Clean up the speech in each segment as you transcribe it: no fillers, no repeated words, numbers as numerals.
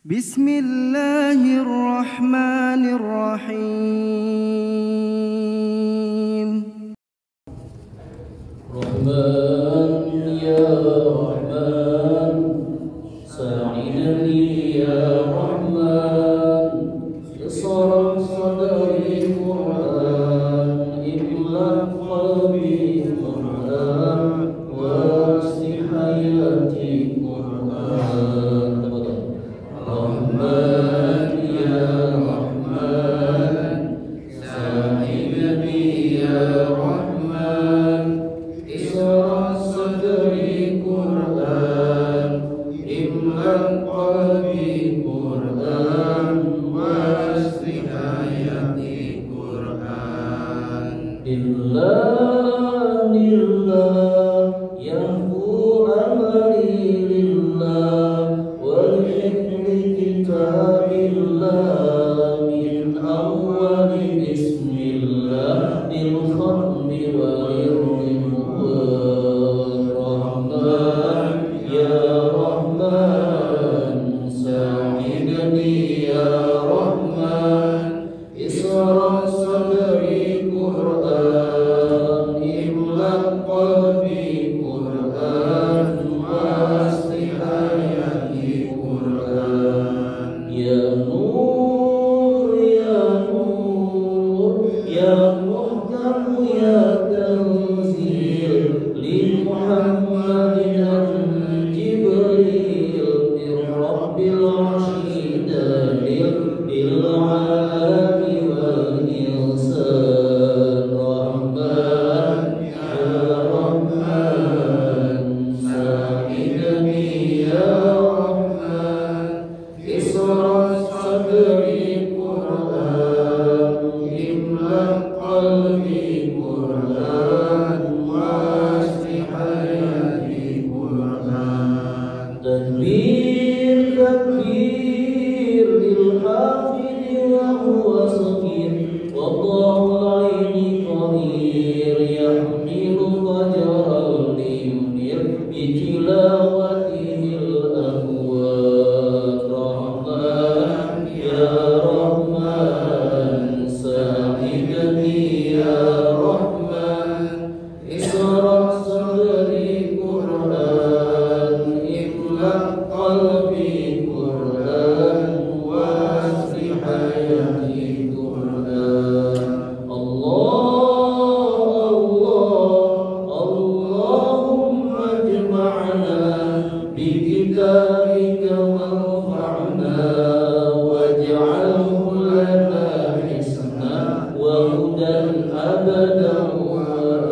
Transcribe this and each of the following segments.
Bismillahirrahmanirrahim. Rahman ya Rahman, sa'idani ya Rahman, yasara sadri Qur'an, imla qalbi Qur'an, wasi hayati Qur'an. Rahman ya Rahman, sa'idani ya Rahman, isra sadri Qur'an, imla qalbi Qur'an, wasi hayati Qur'an. Lillah yahbu amri lillah, wal hifzi kitabillah, min awwali bismillah, lil khatmi walil ridwan. Rahman ya Rahman, sa'idani ya Rahman, isra sadri Qur'an, imla qalbi Qur'an, wasi hayati Qur'an. Ya Nur ya Nur, ya Muhkam ya Tanzil, li Muhammadin Jibril, min Rabbil Arshi dalil, lil alami wal insan. Rahman ya Rahman, sa'idani ya Rahman, isra sadri Qur'an, imla qalbi Qur'an, wasi hayati Qur'an. Takbir takbir lil hafidh wa huwa saghir, wallahu al-aini qahir, yahmilu fajral limnir, bi tilawatihil ahwal. Rahman ya Rahman, sa'idani ya Rahman, isra sadri Qur'an, imla qalbi Qur'an, wasi hayati Qur'an. Allah Allahumma jama'na bi kitabika wanfa'na, waj'alhu lana hisna wa hudan abadan wa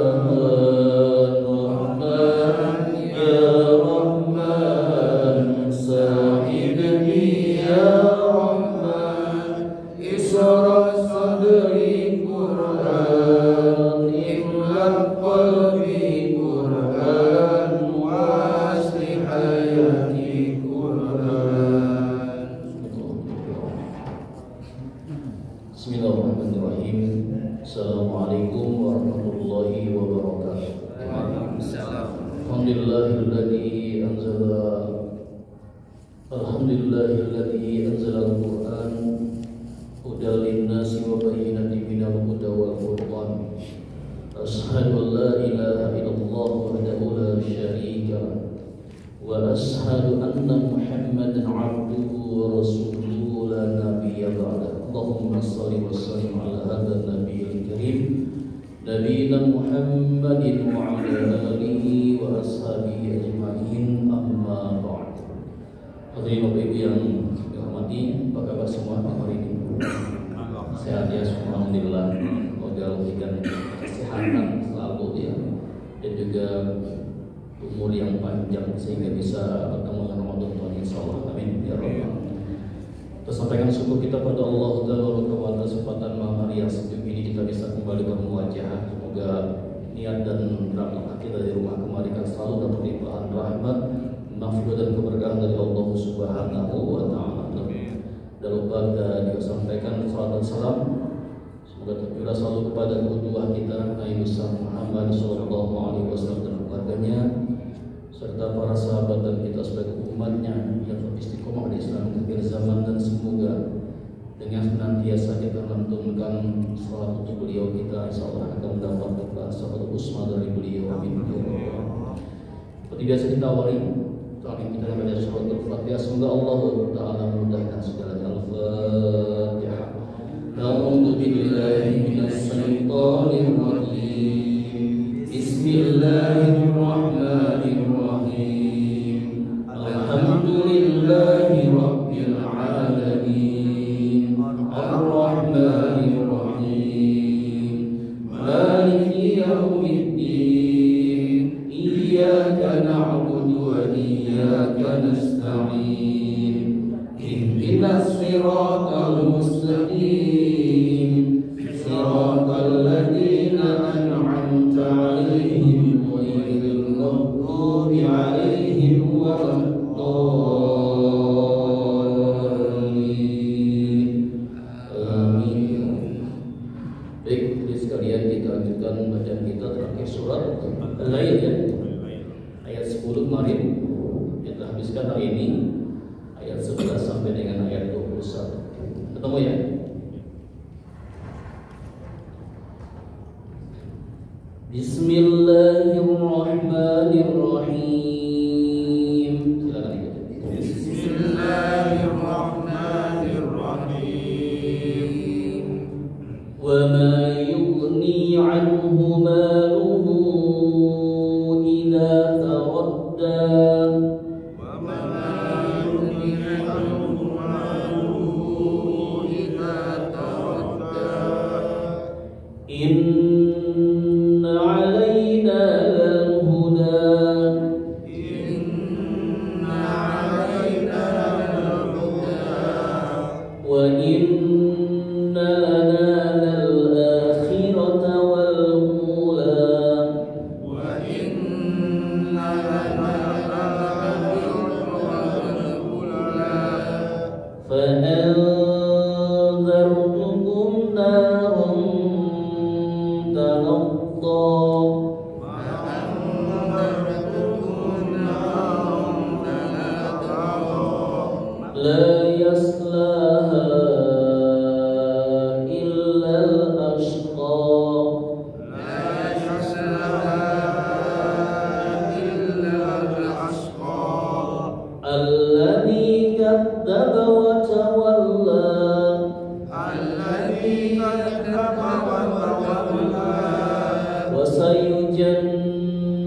aman. Rahman ya Rahman, sa'idani ya Rahman, isra sadri Qur'an, imla qalbi Qur'an, wasi hayati Qur'an. Bismillahirrahmanirrahim. Assalamualaikum warahmatullahi wabarakatuh. Alhamdulillahilladzi anzala al-Qur'an hudan lin-nasi wa bayyinatin minal huda wal furqan. Ashhadu an la ilaha illallah wahdahu la syarika lah, wa ashhadu anna Muhammadan 'abduhu wa rasuluhu la nabiyya ba'dahu. Allahumma shalli wa sallim ala hadzal nabiyil karim, nabiyina Muhammadin wa ala alihi wa ashabihi ajma'in, amma ba'd. Hadirin Bapak Ibu yang dihormati, apa kabar semua hari ini? Sehat ya semua, alhamdulillah. Semoga memberikan kesehatan selalu ya, dan juga umur yang panjang sehingga bisa bertemu dengan Ramadan Tuhan insyaallah. Amin ya rabbal. Kita sampaikan syukur kita pada Allah Ta'ala kesempatan malam hari yang sejuk ini kita bisa kembali bermuajah. Semoga niat dan rahmat kita di rumah kembalikan selalu dapat limpahan rahmat, maghfirah dan keberkahan dari Allah Subhanahu wa Ta'ala. Dan lupa kita sampaikan salam dan salam semoga tercurah selalu kepada kedua kita Nabi besar Muhammad sallallahu alaihi wasallam dan keluarganya serta para sahabat dan kita sebagai umatnya yang istiqomah di Islam akhir zaman, dan semoga dengan senantiasa kita melantunkan salawat untuk beliau, kita insyaallah akan mendapatkan syafaat husna dari beliau. Amin. Seperti biasa kita awali terakhir kita baca surat Al-Fatihah. Semoga Allah Taala memudahkan segalanya. Al-Fatihah. A'udzu billahi minasy syaithanir rajim. Bismillahirrahmanirrahim. Alhamdulillahi rabbil alamin. Ar-Rahmanir Rahim. Maliki yaumiddin. Iyyaka na'budu wa iyyaka nasta'in. Ihdinas siratal mustaqim. Siratal ladzina an'amta 'alaihim ghairil maghdubi 'alaihim waladdallin. Amin. Baik, jadi sekalian kita lanjutkan bacaan kita terakhir surat Al-Lail ya. Ayat 10 kemarin kita habiskan hari ini, ayat 11 sampai dengan ayat 21. Ketemu ya? Bismillahirrahmanirrahim. Silakan ikuti. Bismillahirrahmanirrahim. Wa ma yughni 'anhu maluhu idza taradda. Inna 'alaina lal-huda. Wa inna lana lal-akhirata wal-ula. فأنذرتكم نارا تلظى لا يصلاها إلا الأشقى الذي كذب وتولى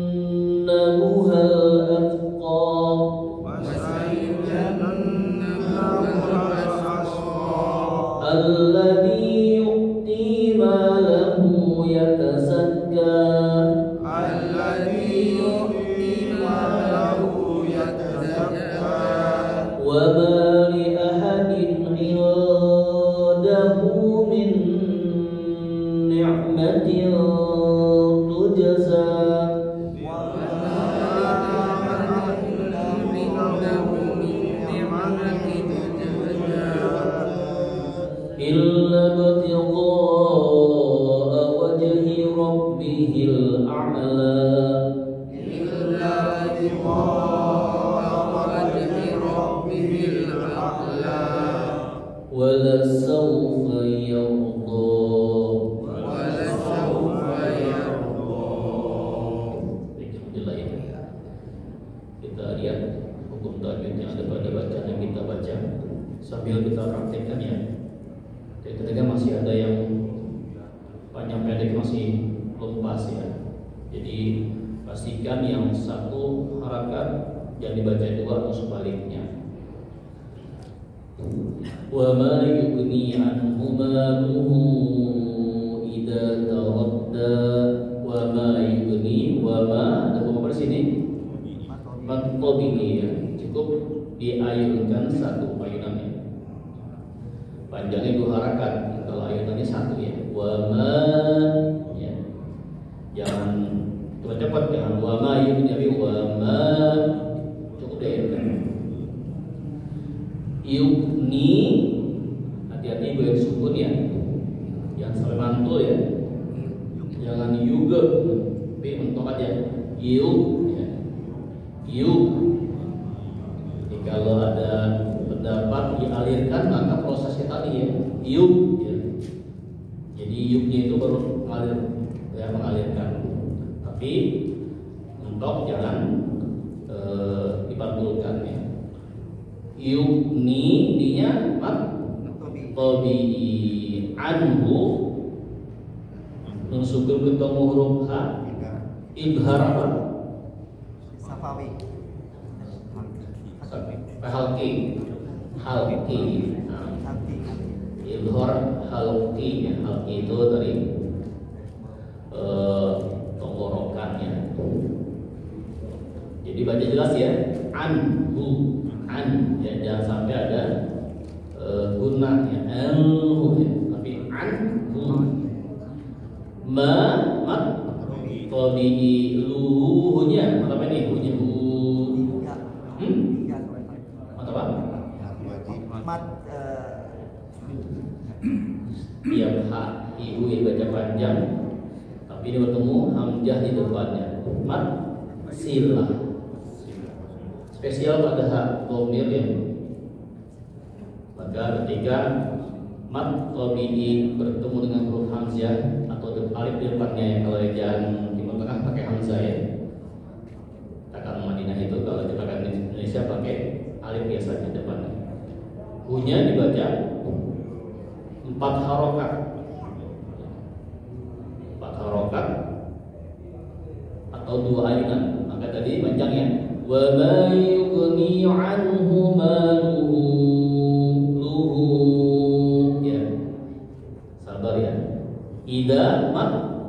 وسيجنبها الأتقى الذي يؤتي ماله يتزكى وما لأحد عنده من نعمة تجزى إلا ابتغاء وجه ربه الأعلى ولسوف يرضى. Alhamdulillah ya. Kita lihat hukum tajwid yang ada pada bacaan yang kita baca sambil kita praktekkan ya. Ketika masih ada yang panjang pendek masih belum pas ya. Jadi pastikan yang satu harakat jangan dibaca dua atau sebaliknya. Wa ma yughni 'anhu maluhu idza taradda. Wa ma yughni, wa ma ada apa di sini? Maqtabini ya. Cukup diayunkan satu ayunannya. Panjangnya dua harakat. Kalau ayunannya satu ya. Wa ma ya. Jangan cepat-cepat, jangan wa ma yughni, tapi wa ma cukup diayunkan. Yughni, hati-hati goyang sukun ya, jangan sampai mantul ya, jangan juga, tapi mentok aja. Yuk, ya. Yuk. Jadi kalau ada dialirkan maka prosesnya tadi ya iuk ya. Jadi iuknya itu baru mengalirkan. Tapi mentok jangan dipantulkan ya. Yukni dinya tabi'i anhu nunsukul ketemu huruf ha idhar apa? Safawi. Halki idhar halki ya. Halki itu dari tenggorokannya. Jadi baca jelas ya, anhu, an ya, jangan sampai ada guna ya, anhu ya, tapi anhu. Mat tabi'i luhunya, apa ini luhunya hu? Apa? Mat Tiap ha ibu yang baca panjang, tapi dia bertemu hamzah di depannya. Mat silah. Spesial pada hak dhamir ya. Maka ketika mat tabi'i bertemu dengan huruf hamzah atau alif di depannya ya, kalau ejaan Timur Tengah pakai hamzah ya. Katakan Madinah itu, kalau katakan di Indonesia pakai alif biasa di depannya. Hu-nya dibaca 4 harokat. 4 harokat atau 2 ayunan. Maka tadi panjangnya wa ma yughni anhu maluhu luhu ya. Sabar ya. Idza mat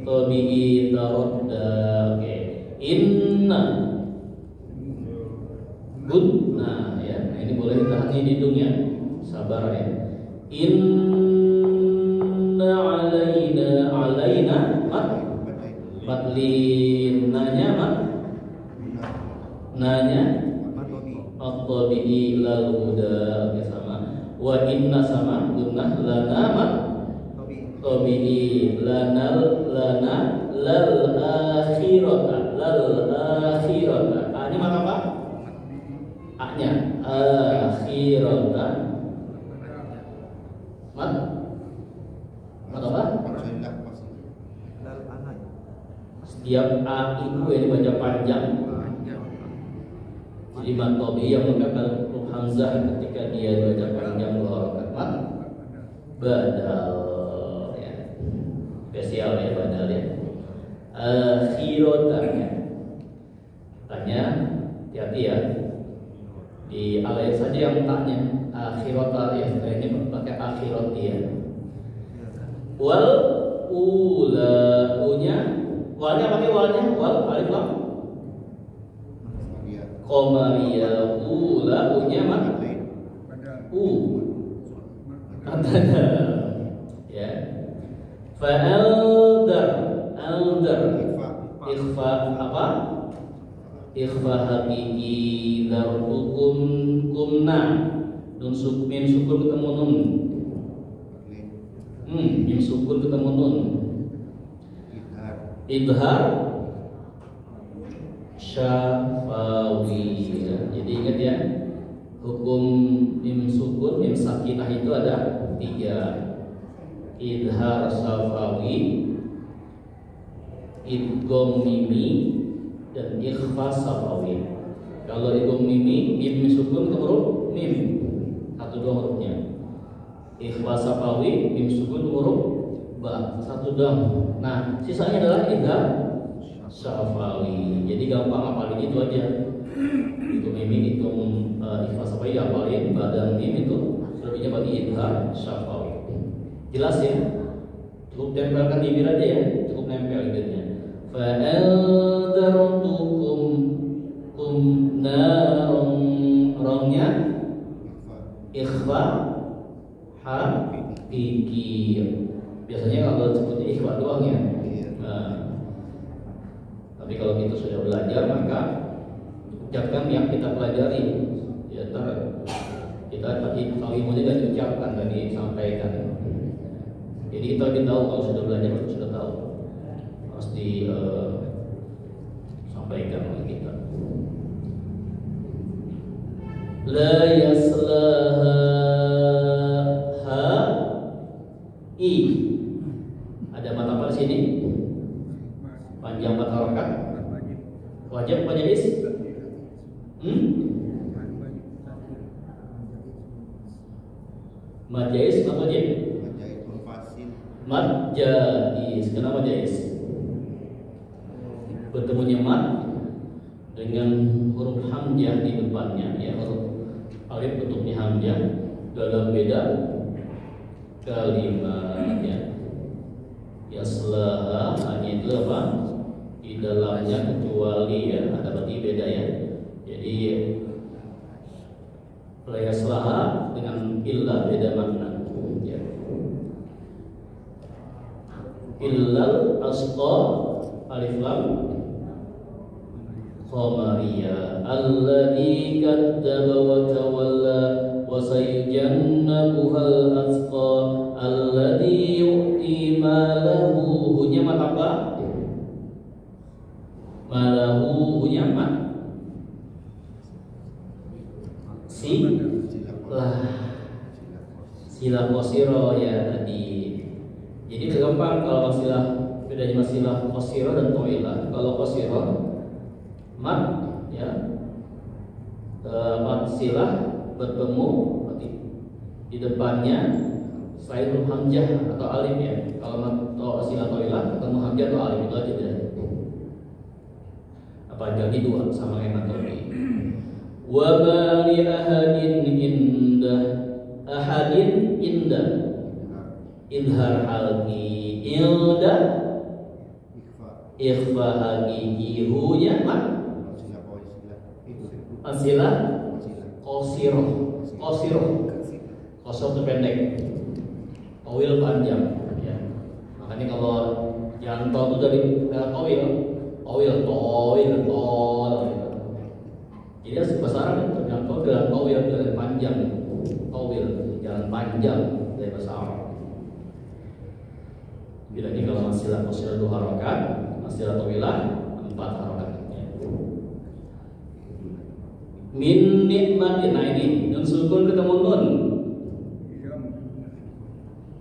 tabi'i taradda. Oke. Inna gudna ya. Nah, ini boleh ditahan di hidungnya. Sabar ya. Inna alaina mat matlinanya mat nanya at-tabi'i lal huda sama wa inna sama gunnah lana mat tabi'i lana lal akhirata a-nya mana apa? A-nya akhirata mat apa? Setiap a itu yang dibaca panjang. Jadi mat tabi'i yang menggunakan huruf hamzah ketika dia dibaca panjang 2 harakat mat badal ya. Spesial ya badal ya. Akhirotanya. Tanya hati-hati ya. Di alif saja yang taknya akhirota ya. Ini pakai akhirot ya. Wal ula unya walnya pakai walnya wal alif lam Qamariyah ula unya mat adana ya. Fa'aldar ikhfa apa? Ikhfa hakiki darbukum kumna nun min sukun ketemu nun min sukun ketemu nun idhar syafawi ya. Jadi ingat ya, hukum mim sukun mim sakinah itu ada 3, idhar syafawi, idgham mimi, dan ikhfa syafawi. Kalau idgham mimi mim sukun ke huruf mim 1 2 hurufnya, ikhfa syafawi mim sukun huruf ba 1 dam. Nah sisanya adalah idhar syafawi. Jadi gampang hafalin itu aja. Itu mimi itu ikhfa syafawi hafalin, badan mim itu selebihnya bagi idhar syafawi. Jelas ya? Cukup tempelkan bibir aja ya, cukup nempel bibirnya. Fa'andartukum narong, rongnya ikhfa hakiki. Biasanya kalau sebutnya ikhfa doang ya. Nah, tapi kalau kita sudah belajar maka ucapkan yang kita pelajari. Ya, kita tadi ilmunya dan ucapkan tadi sampaikan. Jadi kita lebih tahu kalau sudah belajar sudah tahu harus disampaikan oleh kita. La yaslaha Wajib apa jaiz? Mad jaiz apa wajib? Mad jaiz. Kenapa jaiz? Bertemunya mad dengan huruf hamzah di depannya, ya, huruf alif bentuknya hamzah dalam beda kalimat, ya. Yaslaha hanya itu apa? Di dalamnya kecuali, ya, ada berarti beda, ya. Jadi la yaslaha dengan illa beda makna, ya. Illal asqa alif lam Qamariyah alladzi kadzdzaba wa tawalla wa sayujannabuhal atqa alladzi yu'ti malahu. Hunya mat apa? Malahu hunya mat silah qasira, ya, tadi. Jadi gampang kalau silah, bedanya silah qasira dan thawilah. Kalau qasira mat, ya, mat silah bertemu di depannya selain huruf hamzah atau alif, ya. Kalau mat silah thawilah ketemu hamzah atau alif itu aja deh. Apa jadi dua sama kayak tadi. Wa ma li ahadin indah idhar halqi inda ikhfa hakiki hunya mat asilah qasiroh qasir itu pendek, tawil panjang, ya. Makanya kalau yang tol itu dari tawil jadi bahasa Arab terjangkau dengan tawil, jalan panjang, tawil jalan panjang dari bahasa Arab. Bedanya kalau masilah qasirah 2 harokat, masilah tawilah 4 harokat. Min nikmatin, nah ini nun sukun ketemu nun.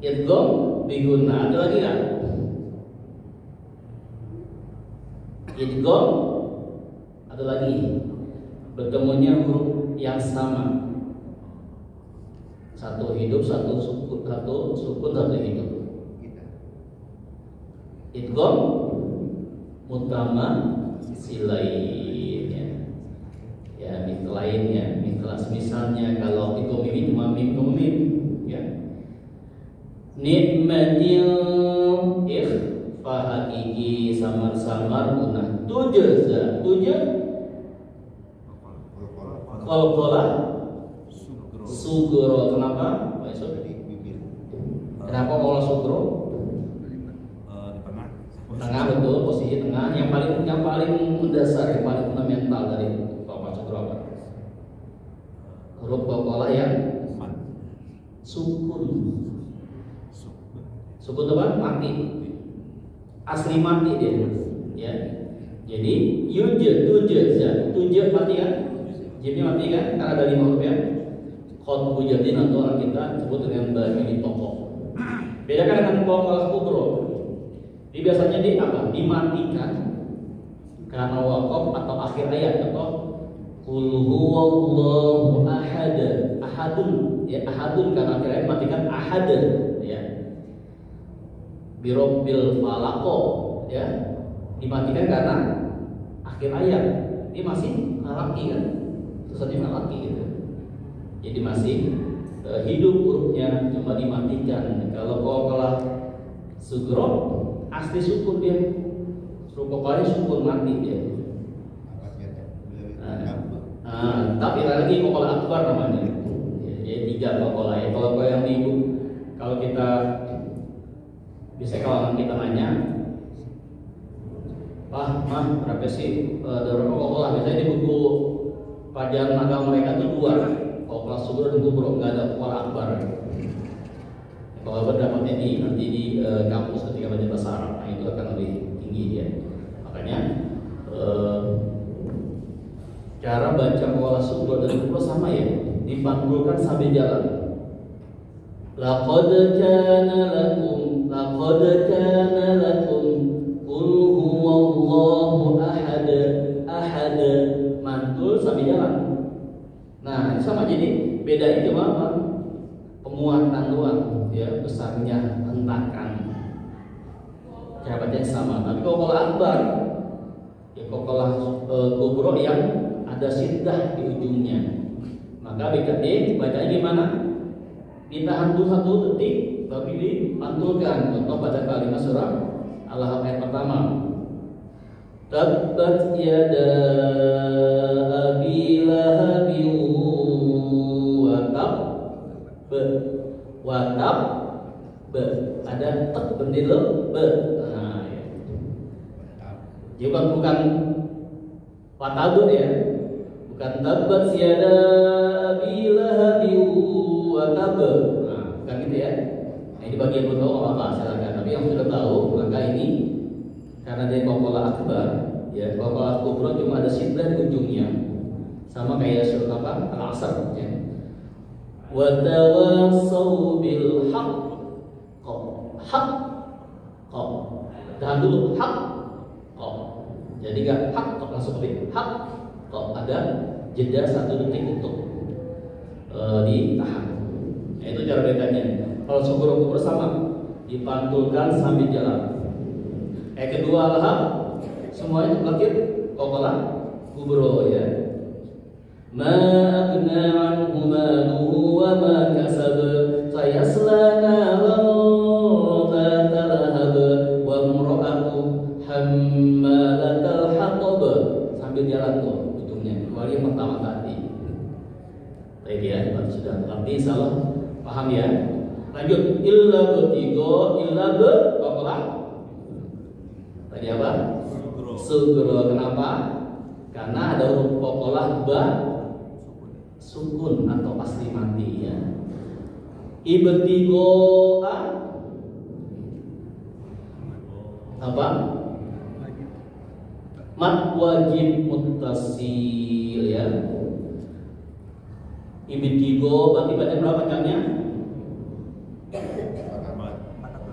Idgham biguna, ada lagi nggak? Idgham ada lagi, bertemunya huruf yang sama, satu hidup, satu sukun, satu hidup. Idgham mutama silain, ya, lainnya, misalnya kalau itu mim cuma mim, ya. Nikmatil ikhfa hakiki samar-samar punah tujaza qalqalah sugro. Kenapa? Kenapa kalau sugro? Tengah, betul, posisi tengah, yang paling mendasar, yang paling fundamental dari qalqalah sugro apa? Huruf qalqalah yang sukun apa? Mati, asli mati dia, ya. Jadi tujad mati kan? Jimnya mati kan? Karena ada 5 huruf, ya. Qad bujadin atau orang kita sebut dengan bagi pokok. Beda kan dengan qalqalah kubro. Jadi biasanya di apa? Dimatikan karena waqaf atau akhir ayat, atau qul huwallahu ahad, ahadun, ya, ahadun karena akhir ayat matikan ahad, ya. Birabbil falaq, ya, dimatikan karena akhir ayat. Ini masih falaki kan? Tulisannya falaki gitu. Jadi masih hidup hurufnya, cuma dimatikan. Kalau qalqalah sugro asli sukun dia, rupanya sukun mati dia. Tapi ada lagi qalqalah akbar namanya. Jadi 3 qalqalah, ya. Kalau yang ibu, kalau kita bisa, kalau kita nanya, Pak, Mah, berapa sih darah qalqalah? Biasanya di buku pelajaran agama mereka itu 2, qalqalah sugro dan kubro, nggak ada qalqalah akbar. Kalau berdapatnya nanti di kampus ketika belajar bahasa Arab, nah itu akan lebih tinggi, ya. Makanya cara baca qalqalah sugro dan kubro sama, ya, dipanggulkan sambil jalan. Laqad kana lakum qul huwallahu ahad sambil jalan. Nah, itu sama, jadi bedanya cuma apa? Pemuatan doang, ya, besarnya hentakan. Cara bacanya sama. Tapi qalqalah akbar, ya qalqalah kubro yang ada syiddah di ujungnya. Maka BKD bacanya gimana? Ditahan dulu 1 detik, baru dipantulkan. Contoh pada kalimat surah Al-Ahqaf ayat pertama. Tabbat yada abi lahabin wa tab ada tak bendil be. Nah, ya. Jadi bukan watabu ya, bukan tabbat yada abi lahabin wa tab. Nah, bukan gitu ya. Nah, ini bagian belum tahu apa silakan. Tapi yang sudah tahu maka ini karena dia qalqalah akbar, ya, qalqalah kubra cuma ada syiddah di ujungnya. Sama kayak surat apa? Al-Asr ya. Wa tawassaw bil haqq. Haq. Tahan dulu haq. Jadi enggak haq langsung ke haq. Ada jeda 1 detik untuk ditahan. Nah, itu cara bedanya. Kalau kubra sama, dipantulkan sambil jalan. Kedua lahap semuanya terakhir qalqalah kubro ya. Ma aghna anhu maluhu wa ma kasab sayasla naran dhata lahab wa imra'atu hammalatal hatab. Sambil jalan tuh ujungnya. Kecuali yang pertama tadi. Baik ya, sudah ngerti insyaallah paham ya. Lanjut illa betigo illa be qalqalah tadi apa? Sugro. Kenapa? Karena ada huruf qalqalah ba sukun atau asli mati ya. Ibtigo apa? Mat wajib muttasil ya. Ibtigo berarti baca berapa bacanya?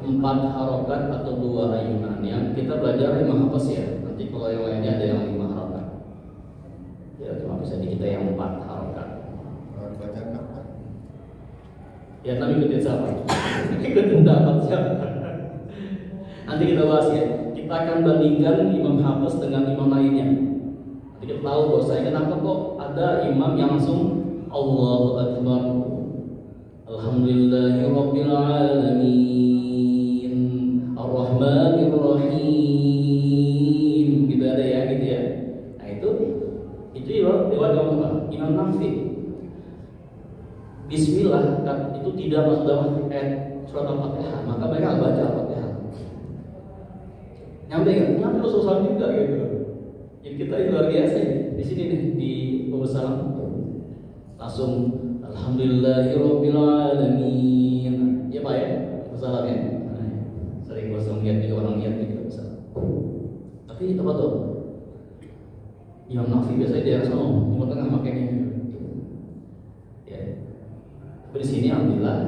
4 harokat atau 2 ayunan. Yang kita belajar 5 hafaz ya. Nanti kalau yang lainnya ada yang 5 harokat. Ya cuma bisa di kita yang 4 harokat. Baca apa? Ya tapi ikutin siapa? Ikutin dapat siapa? Nanti kita bahas ya. Kita akan bandingkan imam hafaz dengan imam lainnya. Nanti kita tahu bahwasanya kenapa kok ada imam yang langsung Allahu Akbar, Alhamdulillahirabbil alamin, Ar-Rahmanir Rahim. Gitu ada ya, gitu ya. Nah itu lewat apa? Imam Nafi. Bismillah kan itu tidak masuk dalam surat Al-Fatihah, maka mereka baca Al-Fatihah. Nyampe Rasulullah juga gitu. Jadi kita luar biasa di sini nih di Pembesaran langsung Alhamdulillahirabbil alamin. Ya Pak ya, salam ya. Sering langsung lihat juga orang lihat gitu bisa. Tapi apa tuh? Imam Nafi biasanya di daerah sana, Timur Tengah makanya. Ya. Tapi di sini alhamdulillah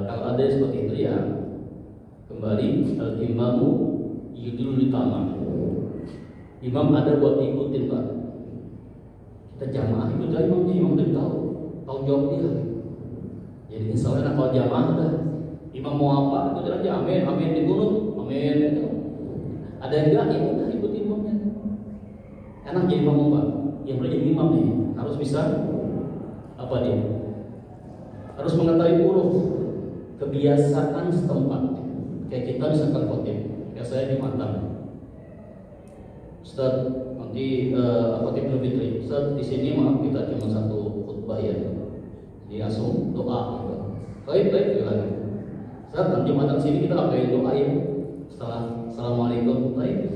kalau ada seperti itu ya kembali al-imamu yudul ditama. Imam ada buat ikutin Pak. Kita jamaah ikut aja imam udah tahu jawab dia. Jadi insya Allah kalau jamaah dah imam mau apa itu aja amin amin digunut amin. Ada yang enggak ya udah ikutin imamnya. Enak jadi imam Pak. Yang boleh jadi imam nih harus bisa apa dia? Harus mengetahui huruf kebiasaan setempat. Kayak kita misalkan khotib, kayak saya di Matan. Ustaz nanti khotib Idul Fitri. Ustaz di sini maaf kita cuma 1 khutbah ya. Jadi langsung doa gitu. Baik lagi. Ustaz nanti Jumatan sini kita pakai doa ya. Setelah Assalamualaikum baik.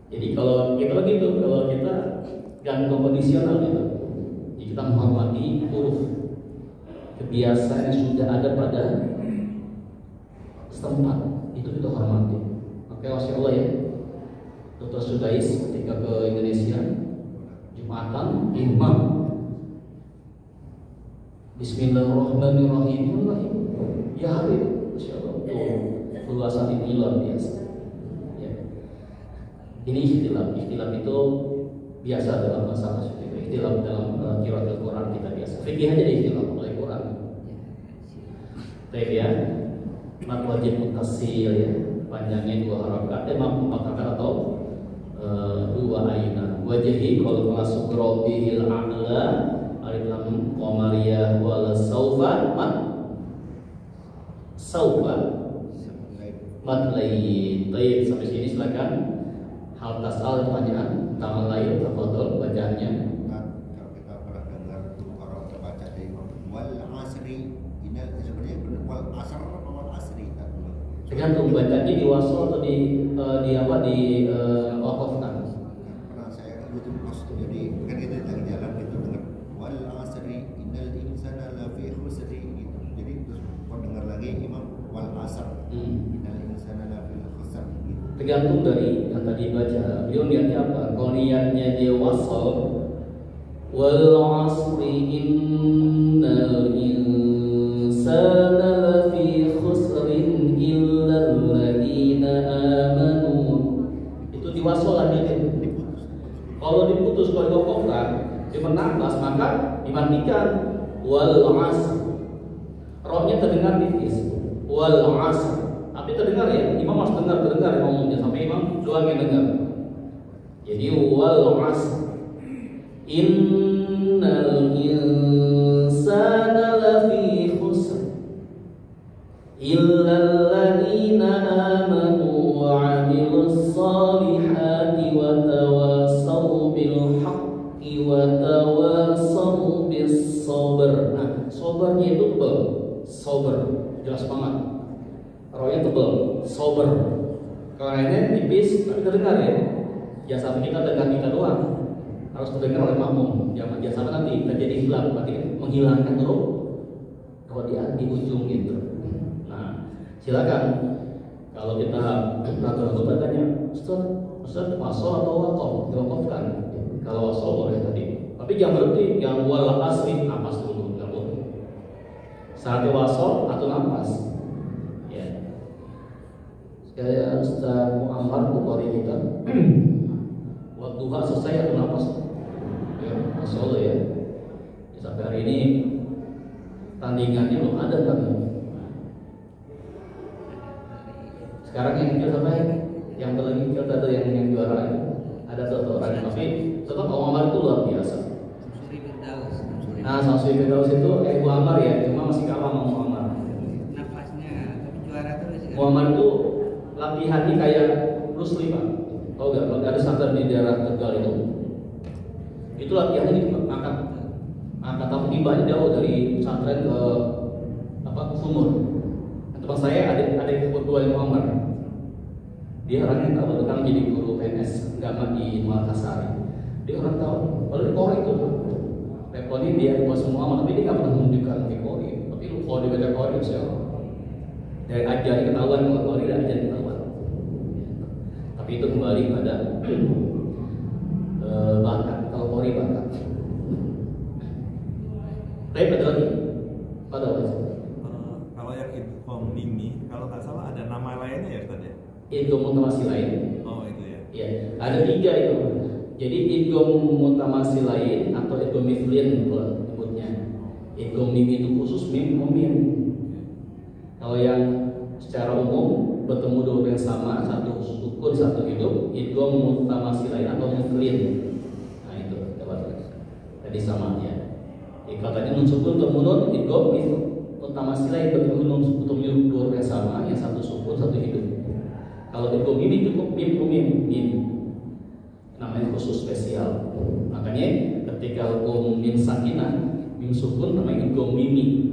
Jadi kalau kita begitu, kalau kita gak kondisional gitu. Jadi kita menghormati huruf kebiasaan yang sudah ada pada setempat itu kita hormati. Oke, masya Allah ya. Dr. Sudais ketika ke Indonesia Jumatan imam Bismillahirrahmanirrahim. Ya Habib, masya Allah. Luasan ini luar biasa. Ya. Ini ikhtilaf itu biasa dalam masalah seperti itu. Ikhtilaf dalam qiraatul Quran kita biasa. Fikih aja ikhtilaf oleh Quran. Baik ya. Mat wajib mutasil ya. Panjangnya 2 harakat, 4 harakat atau 2 ayunan. Wajhi kalau masuk robihil a'la alif lam qamariyah wala saufa mat saufa mat lain. Baik, sampai sini silakan. Hal tasal pertanyaan tamal lain tafadhol bacaannya. Kalau kita pernah dengar dulu orang baca dari wal asri, ini sebenarnya benar wal asr atau wal asri kan? Tergantung bacanya di wasol atau di wakafkan. Pernah saya YouTube post, jadi kan kita lagi jalan gitu dengar wal asri innal insana lafi khusri gitu. Jadi terus kau dengar lagi imam wal asr innal insana lafi khusr gitu. Tergantung dari yang tadi baca. Beliau niatnya apa? Kalau niatnya dia wasol, wal asri innal insana lafi khusrin illal ladzina amanu. Itu diwasol lanjutin. Kalau diputus, kalau diwakafkan, dia menambah, maka dimandikan wal asr. Rohnya terdengar tipis. Wal asr. Tapi terdengar ya, imam harus terdengar ngomongnya sampai imam doang yang dengar. Jadi wal asr innal insana lafi khusr illal ladzina amanu wa 'amilus shalihati wa tawassaw bil haqqi wa tawassaw bis sabr. Nah, sabarnya itu tebal. Sabar, jelas banget. Rohnya tebal, sober. Kalau lainnya tipis, tapi terdengar ya. Jangan sampai kita dengar kita doang, harus terdengar oleh makmum. Jangan sampai nanti terjadi hilang, berarti menghilangkan roh di ujung gitu. Nah, silakan. Kalau kita ragu-ragu bertanya, Ustaz wasol atau wakaf? Diwakafkan. Kalau wasol boleh tadi, tapi jangan berhenti, jangan wal asri napas dulu, nggak boleh. Saat wasol atau napas. Kayak Ustaz Muhammad Bukhari kita waktu selesai atau napas ya, Masya Allah ya. Sampai hari ini tandingannya belum ada kan. Sekarang yang kecil sampai yang paling kecil ada yang juara itu ada satu orang, tapi tetap Muhammad itu luar biasa. Nah, Samsuri Firdaus itu Muhammad ya, cuma masih kalah sama Muhammad. Nafasnya, tapi juara terus. Muhammad itu latihannya kayak Bruce Lee, Pak. Tahu nggak? Kalau ada santer di daerah Tegal itu latihannya gitu, angkat apa timbanya jauh dari pesantren ke sumur. Teman saya ada kedua yang Muhammad. Dia orangnya tahu, kan jadi guru PNS agama di Makassar. Dia orang tahu, kalau di Kori itu, levelnya dia di bawah semua, tapi dia nggak pernah menunjukkan di Kori. Tapi lu kalau dibaca Kori, saya dari ajaran ketahuan, kalau Kori dari ajaran ketahuan. Tapi itu kembali pada bakat, kalau Kori bakat. Tapi ada lagi, pada wajah. Kalau yang idgham mimi, kalau nggak salah ada nama lainnya ya Ustaz ya? Idgham mutamasilain. Oh itu ya. Ya, ada 3 itu. Jadi idgham mutamasilain atau idgham mithlin nyebutnya. Idgham mimi itu khusus mim mim. Kalau yang secara umum bertemu dua yang sama, satu sukun satu hidup, idgham mutamasilain atau mithlin. Nah itu dapat. Jadi sama ya. Katanya nun sukun untuk munun idgham mutamasilain bertemu nun dua yang sama, yang satu sukun satu hidup. Kalau idgham mimi cukup mim, namanya khusus spesial. Makanya ketika hukum mim sakinah, mim sukun namanya idgham mimi,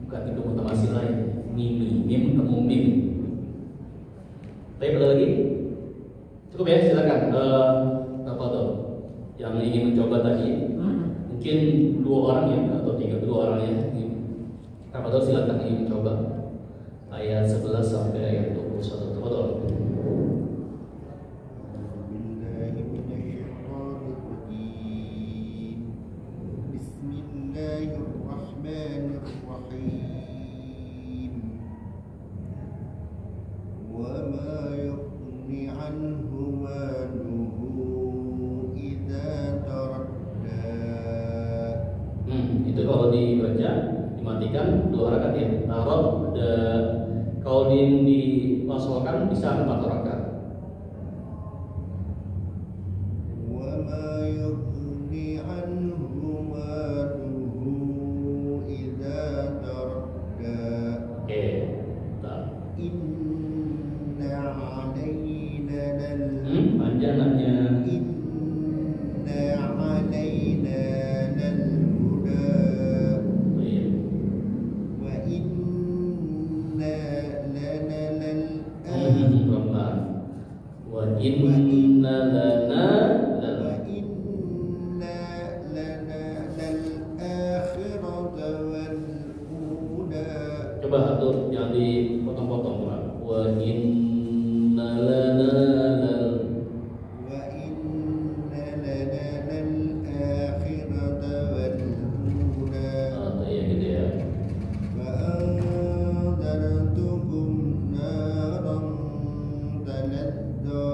bukan idgham mutamasilain. Mim ketemu mim. Tapi ada lagi? Cukup ya, silakan. Apa tuh? Yang ingin mencoba tadi, mungkin 2 orang ya atau 2 orang ya. Apa tuh silakan ingin mencoba. Ayat 11 sampai ayat 21. Betul. وما يغني عنه ماله إذا Itu kalau dibaca dimatikan 2 rakaat ya. Taruh kalau diwasalkan bisa 4 rakaat. وما يغني عنه ماله إذا تردى Oke. Bentar. إن علينا Panjang nanya. إن علينا للهدى Iya. وإن لنا Pelan-pelan. Wa inna lana وإن لنا للآخرة والأولى coba atur yang dipotong-potong Pak. Wa inna lana وإن لنا للآخرة والأولى ya gitu ya. فأنذرتكم نارا تلظى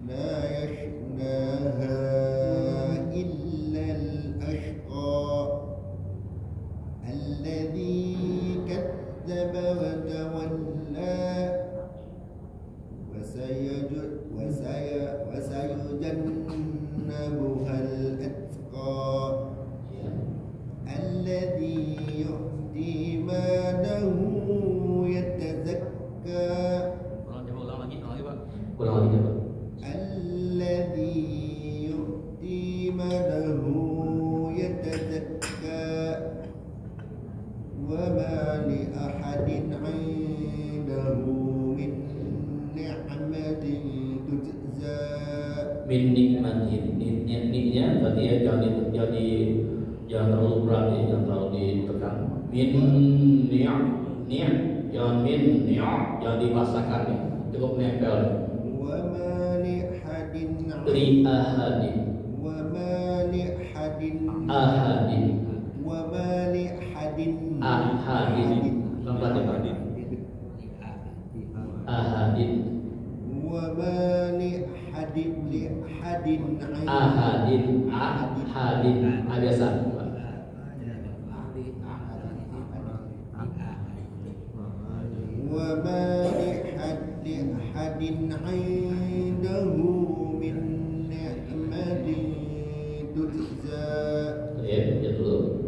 لا يصلاها إلا الأشقى الذي كذب وتولى وسيجنبها الأتقى Ya. الذي يؤتي ماله يتزكى Ulang lagi Pak. الذي يؤتي ماله يتزكى وما لأحد عنده من نعمة تجزى Min nikmatin. Niknya tadi ya jangan terlalu berat ya, jangan terlalu ditekan. Min jangan min jangan dipaksakan ya. Cukup nempel. وما لأحد Li ahadin. وما لأحد Ahadin. وما لأحد Ahadin. Pelan-pelan ya Pak. Ahadin. وما لأحد Ahadin. Biasa Pak. وما لأحد عنده من نعمة تجزى Ya dulu.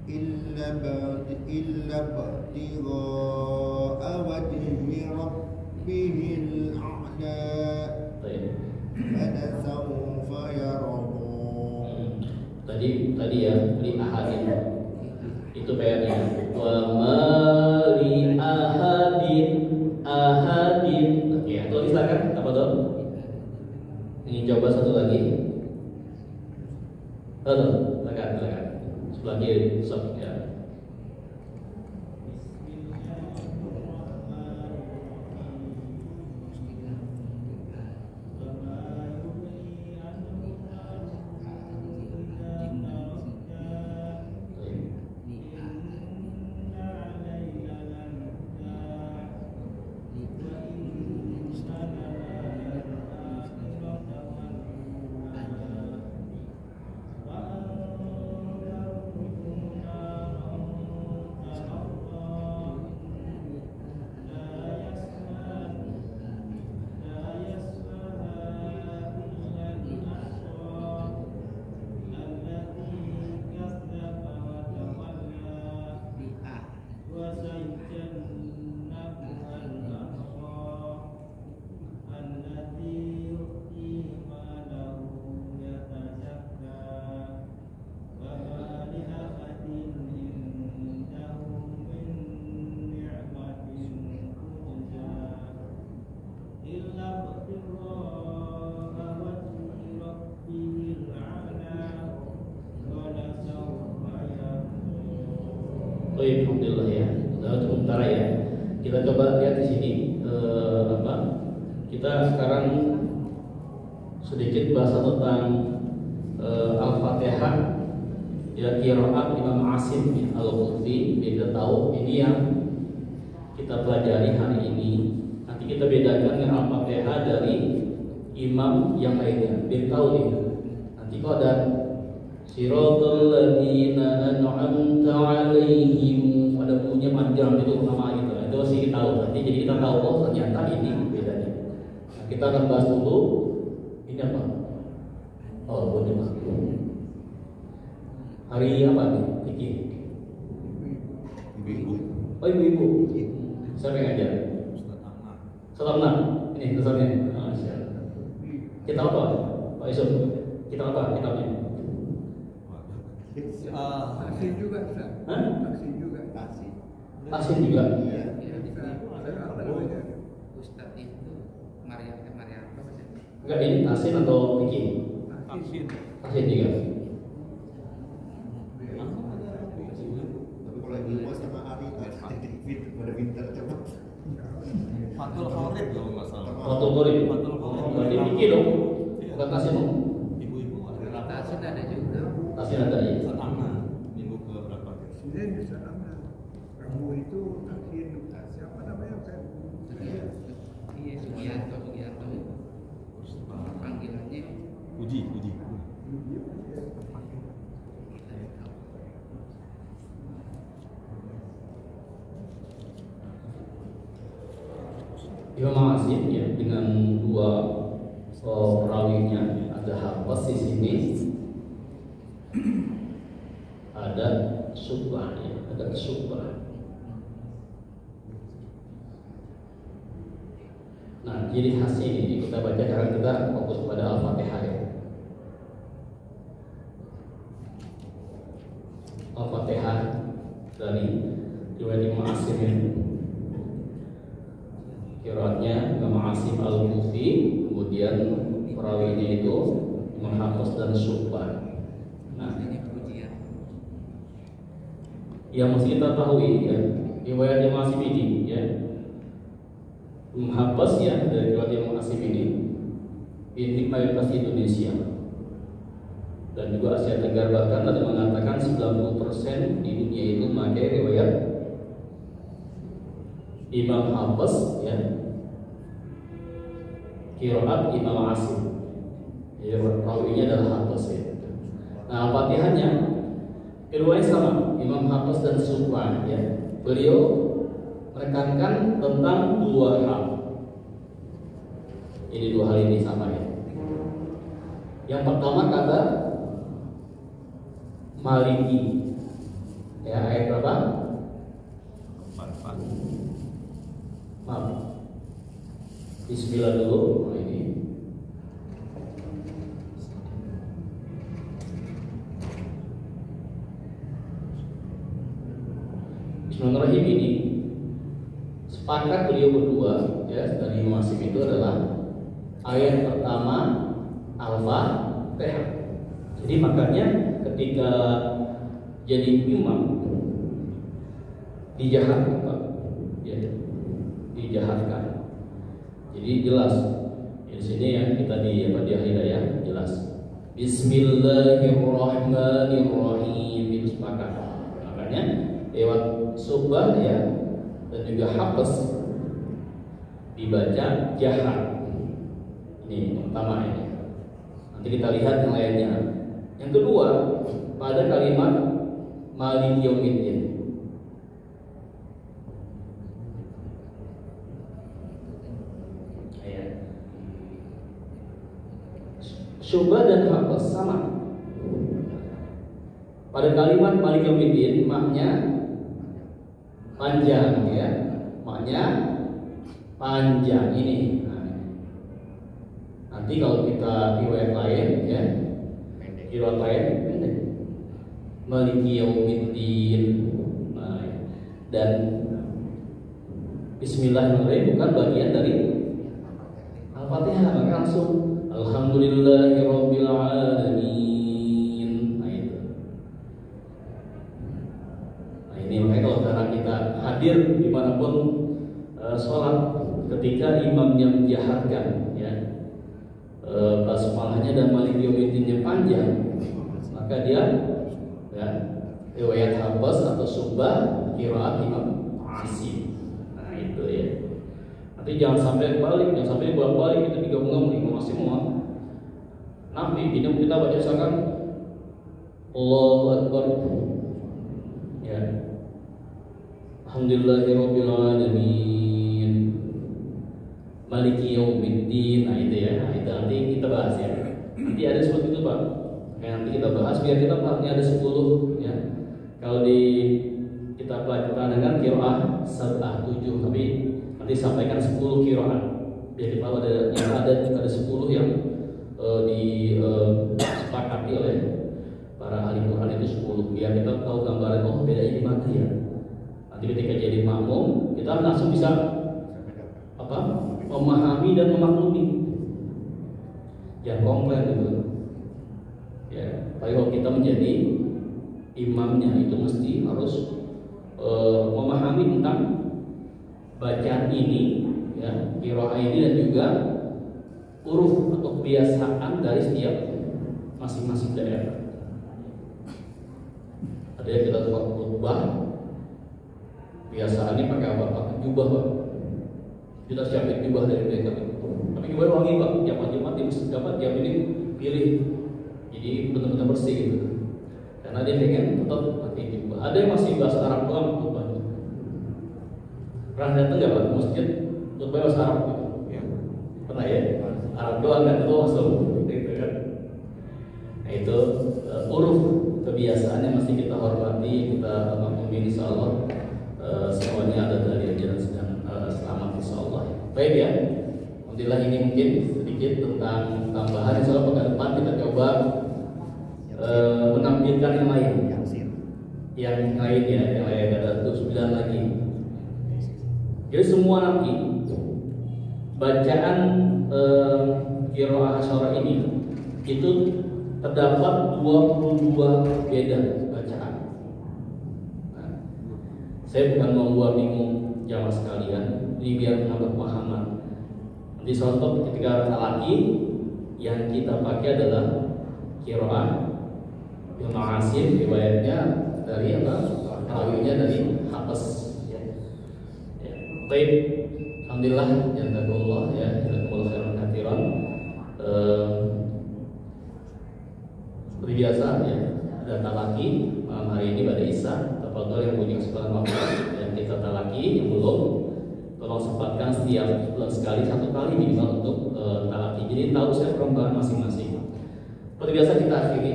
إلا ابتغاء وجه ربه الأعلى Baik. فلسوف يرضى Tadi ya li ahadin itu PR-nya. Wa ma li ahadin. Oke, tulis silakan apa tuh? Ingin coba satu lagi. Silakan. Sebelah kiri, stop ya. Alhamdulillah ya. Untuk sementara ya. Kita coba lihat di sini kita sekarang sedikit bahas tentang Al-Fatihah ya, qiraat Imam Asim Al-Khuffi. Kita tahu ini yang kita pelajari hari ini. Nanti kita bedakan dengan Al-Fatihah dari imam yang lainnya. Biar tahu nih. Nanti kalau ada Siratal ladzina an'amta 'alaihim. Ada bunyinya panjang itu nama gitu. Itu masih kita tahu. Nanti jadi kita tahu oh ternyata ini bedanya. Nah, kita akan bahas dulu ini apa? Oh, boleh Mas. Hari apa nih? Iki. Ibu-ibu. Oh, ibu-ibu. Siapa yang ngajar? Ustaz Amna. Ini Ustaznya. Kita apa? Pak Yusuf. Kita apa? Kitabnya. Taksi juga, Ustaz. Hah? Taksi juga. Taksi. Tasin juga. Iya. Apa namanya? Ustadz itu Maria apa sih? Enggak ini tasin atau Iki? Taksi. Tasin juga. Tapi kalau ilmu sama Ari pada pintar coba. Fatul Khorib kalau nggak salah. Fatul Khorib. Fatul Khorib. Berarti Iki dong. Bukan tasin dong. Ibu-ibu ada. Tasin ada juga. Tasin ada ya. Ustaz Amna minggu ke berapa? Sini bisa aman. Kamu itu taksi siapa namanya, Ustaz? Iya, Sugianto panggilannya. Uji. Imam Asim ya dengan dua perawinya ada Hafs di sini, ada Syu'bah ya, ada Syu'bah. Nah, jadi hasil ini kita baca karena kita fokus pada Al-Fatihah ya. Al-Fatihah dari riwayat Imam Asim ini. Qiraatnya Imam Asim Al-Kufi, kemudian perawinya itu Imam Hafs dan Syu'bah. Nah, Ini pujian. yang mesti kita tahu ya, riwayat Imam Asim ini ya, Imam Hafs ya dari riwayat Imam Asim ini mayoritas Indonesia dan juga Asia Tenggara, bahkan ada mengatakan 90% di dunia itu memakai riwayat Imam Hafs ya, qiraat Imam Asim ya, rawinya adalah Hafs ya. Nah, Al-Fatihahnya keduanya sama, Imam Hafs dan Syu'bah ya. Beliau menekankan tentang dua hal. Ini dua hal ini sama ya. Yang pertama kata Maliki ya, ayat berapa? Maaf. Bismillah dulu. Nah, ini. Bismillahirrahmanirrahim ini sepakat beliau berdua ya dari Imam Asim itu adalah ayat pertama Al-Fatihah. Jadi makanya ketika jadi imam dijaharkan Pak ya, dijaharkan. Jadi jelas di sini ya kita di hidayah jelas Bismillahirrahmanirrahim itu sepakat. Makanya lewat Syu'bah ya dan juga Hafs dibaca jahar. Ini yang pertama ini. Nanti kita lihat yang lainnya. Yang kedua pada kalimat Maliki Yaumiddin. Syu'bah dan Hafs sama. Pada kalimat Maliki Yaumiddin maknya panjang ya, maknya panjang ini. Nanti kalau kita riwayat lain ya, riwayat lain pendek. Maliki Yaumiddin. Nah, dan Bismillahirrahmanirrahim bukan bagian dari Al-Fatihah, maka langsung Alhamdulillahirabbil alamin. Nah itu. Nah ini makanya kalau sekarang kita hadir dimanapun sholat, ketika imamnya menjaharkan ya basmalahnya dan Maliki Yaumiddinnya panjang, maka dia ya, riwayat Hafs atau Syu'bah qiraat Imam Asim. Nah itu ya. Nanti jangan sampai balik, jangan sampai bolak-balik kita digabungkan Imam Asim semua. Nabi ini kita baca misalkan Allahu Akbar. Ya. Alhamdulillahirabbil alamin. Maliki yaumiddin. Nah itu ya. Nah, itu nanti kita bahas ya. Nanti ada seperti itu Pak. Kayak nanti kita bahas biar kita paham. Ini ada 10 ya. Kalau di kita pelajaran qiraah 7, tapi nanti sampaikan 10 qiraat. Biar kita ada 10 yang disepakati oleh para ahli Quran itu 10. Biar kita tahu gambaran bedanya di mana ya. Nanti ketika jadi makmum kita langsung bisa memahami dan memaklumi. Yang komplain gitu. Ya, tapi kalau kita menjadi imamnya itu mesti harus memahami tentang bacaan ini, ya, qiraah ini dan juga huruf atau kebiasaan dari setiap masing-masing daerah. Ada yang kita buat khutbah, biasaannya pakai apa? Pakai jubah Pak. Kita siapin jubah dari mereka. Tapi jubah wangi Pak. Yang wajib di masjid dapat yang ini pilih. Jadi benar-benar bersih gitu. Karena dia pengen tetap pakai jubah. Ada yang masih bahasa Arab doang khutbahnya. Pernah datang nggak Pak ke masjid? Khutbah bahasa Arab gitu. Ya. Pernah ya? Arab doang kan itu langsung gitu kan. Nah itu huruf kebiasaan yang mesti kita hormati, kita maklumi insyaallah. Semuanya ada dari ajaran sedang selamat insyaallah. Baik ya. Alhamdulillah ini mungkin sedikit tentang tambahan. Insyaallah pekan depan kita coba menampilkan yang lain. Yang lain ya, yang lain ada 9 lagi. Jadi semua nanti bacaan qiraah asyara ini itu terdapat 22 beda bacaan. Nah, saya bukan membuat bingung jamaah sekalian, ini biar menambah pemahaman. Nanti contoh ketika talaki yang kita pakai adalah qiraah Ibnu Asim, riwayatnya dari rawinya dari Hafs. Baik, alhamdulillah, jazakallah ya, jazakallahu khairan katsiran. Seperti biasa ya, ada talaki malam hari ini pada Isa. Tafadhol yang punya kesempatan waktu yang kita talaki yang belum, tolong sempatkan setiap bulan sekali 1 kali minimal untuk talaki. Jadi tahu saya perkembangan masing-masing. Seperti biasa kita akhiri.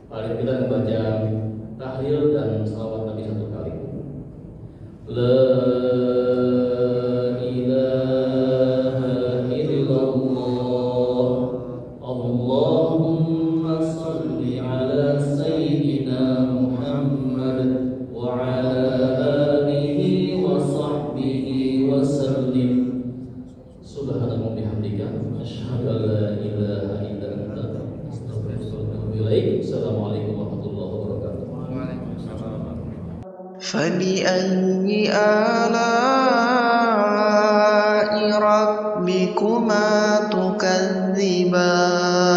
Paling kita membaca tahlil dan salawat Nabi 1 kali. La ilaha illallah. Allahumma salli ala sayyidina Muhammad wa ala alihi wa sahbihi wa sallim. Subhanallah bihamdika asyhadu an la ilaha illa anta astaghfiruka wa atubu ilaik. Assalamualaikum warahmatullahi wabarakatuh. فبأي آلاء ربكما تكذبان